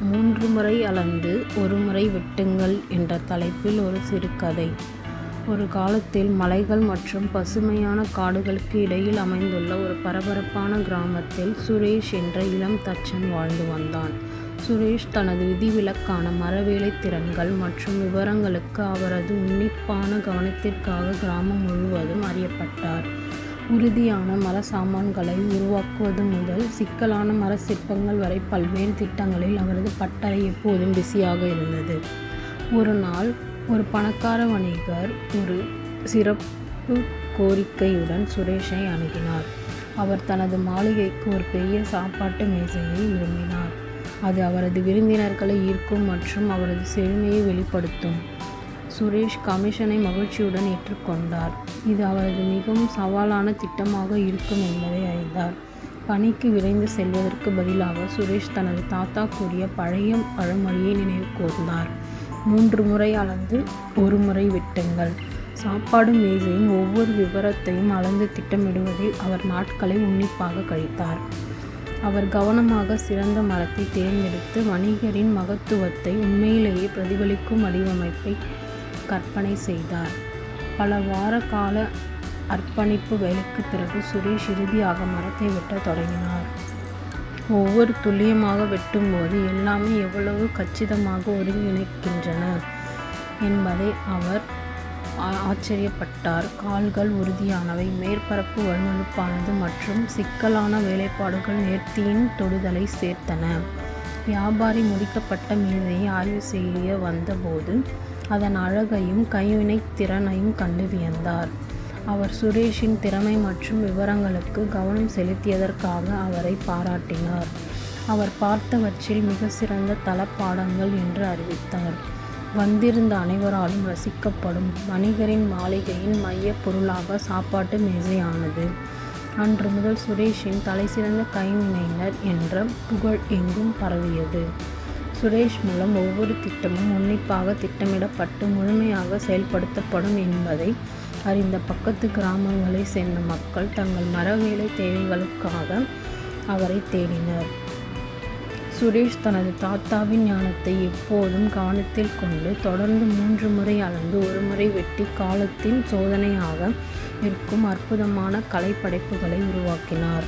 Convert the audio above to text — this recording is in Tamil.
3 முறை அளந்து 1 முறை வெட்டுங்கள் என்ற தலைப்பில் ஒரு சிறுகதை. ஒரு காலத்தில் மலைகள் மற்றும் பசுமையான காடுகளுக்கு இடையில் அமைந்துள்ள ஒரு பரபரப்பான கிராமத்தில் சுரேஷ் என்ற இளம் தச்சன் வாழ்ந்து வந்தான். சுரேஷ் தனது விதிவிலக்கான மரவேலை திறன்கள் மற்றும் விவரங்களுக்கு அவரது உன்னிப்பான கவனத்திற்காக கிராமம் முழுவதும் அறியப்பட்டார். உறுதியான மர சாமான்களை உருவாக்குவது முதல் சிக்கலான மர சிற்பங்கள் வரை பல்வேறு திட்டங்களில் அவரது பட்டறை எப்போதும் பிஸியாக இருந்தது. ஒரு நாள் ஒரு பணக்கார வணிகர் ஒரு சிறப்பு கோரிக்கையுடன் சுரேஷை அணுகினார். அவர் தனது மாளிகைக்கு ஒரு பெரிய சாப்பாட்டு மேசையை விரும்பினார். அது அவரது விருந்தினர்களை ஈர்க்கும் மற்றும் அவரது செழுமையை வெளிப்படுத்தும். சுரேஷ் கமிஷனை மகிழ்ச்சியுடன் ஏற்றுக்கொண்டார். இது அவரது மிகவும் சவாலான திட்டமாக இருக்கும் என்பதை அறிந்தார். பணிக்கு விரைந்து செல்வதற்கு பதிலாக சுரேஷ் தனது தாத்தா கூறிய பழைய பழமொழியை நினைவு கூர்ந்தார். 3 முறை அளந்து 1 முறை வெட்டுங்கள். சாப்பாடு மேசையின் ஒவ்வொரு விவரத்தையும் அளந்து திட்டமிடுவதில் அவர் நாட்களை உன்னிப்பாக கழித்தார். அவர் கவனமாக சிறந்த மரத்தை தேர்ந்தெடுத்து வணிகரின் மகத்துவத்தை உண்மையிலேயே பிரதிபலிக்கும் வடிவமைப்பை கற்பனை செய்தார். பல வார கால அர்ப்பணிப்பு வேலைக்கு பிறகு சுரேஷ் இறுதியாக மரத்தை வெட்டத் தொடங்கினார். ஒவ்வொரு துல்லியமாக வெட்டும்போது எல்லாமே எவ்வளவு கச்சிதமாக ஒருங்கிணைக்கின்றன என்பதை அவர் ஆச்சரியப்பட்டார். கால்கள் உறுதியானவை, மேற்பரப்பு வழுவழுப்பானது மற்றும் சிக்கலான வேலைப்பாடுகள் நேர்த்தியின் தொடுதலை சேர்த்தன. வியாபாரி முடிக்கப்பட்ட மேசையை ஆய்வு செய்ய வந்தபோது அதன் அழகையும் கைவினை திறனையும் கண்டு வியந்தார். அவர் சுரேஷின் திறமை மற்றும் விவரங்களுக்கு கவனம் செலுத்தியதற்காக அவரை பாராட்டினார். அவர் பார்த்தவற்றில் மிக சிறந்த தளபாடங்கள் என்று அறிவித்தார். வந்திருந்த அனைவராலும் ரசிக்கப்படும் வணிகரின் மாளிகையின் மைய பொருளாக சாப்பாட்டு மேசையானது. அன்று முதல் சுரேஷின் தலைசிறந்த கைவினைஞர் என்ற புகழ் எங்கும் பரவியது. சுரேஷ் மூலம் ஒவ்வொரு திட்டமும் உன்னிப்பாக திட்டமிடப்பட்டு முழுமையாக செயல்படுத்தப்படும் என்பதை அறிந்த பக்கத்து கிராமங்களை சேர்ந்த மக்கள் தங்கள் மரவேலை தேவைகளுக்காக அவரை தேடினர். சுரேஷ் தனது தாத்தாவின் ஞானத்தை எப்போதும் கவனத்தில் கொண்டு தொடர்ந்து 3 முறை அளந்து 1 முறை வெட்டி காலத்தின் சோதனையாக இருக்கும் அற்புதமான கலைப்படைப்புகளை உருவாக்கினார்.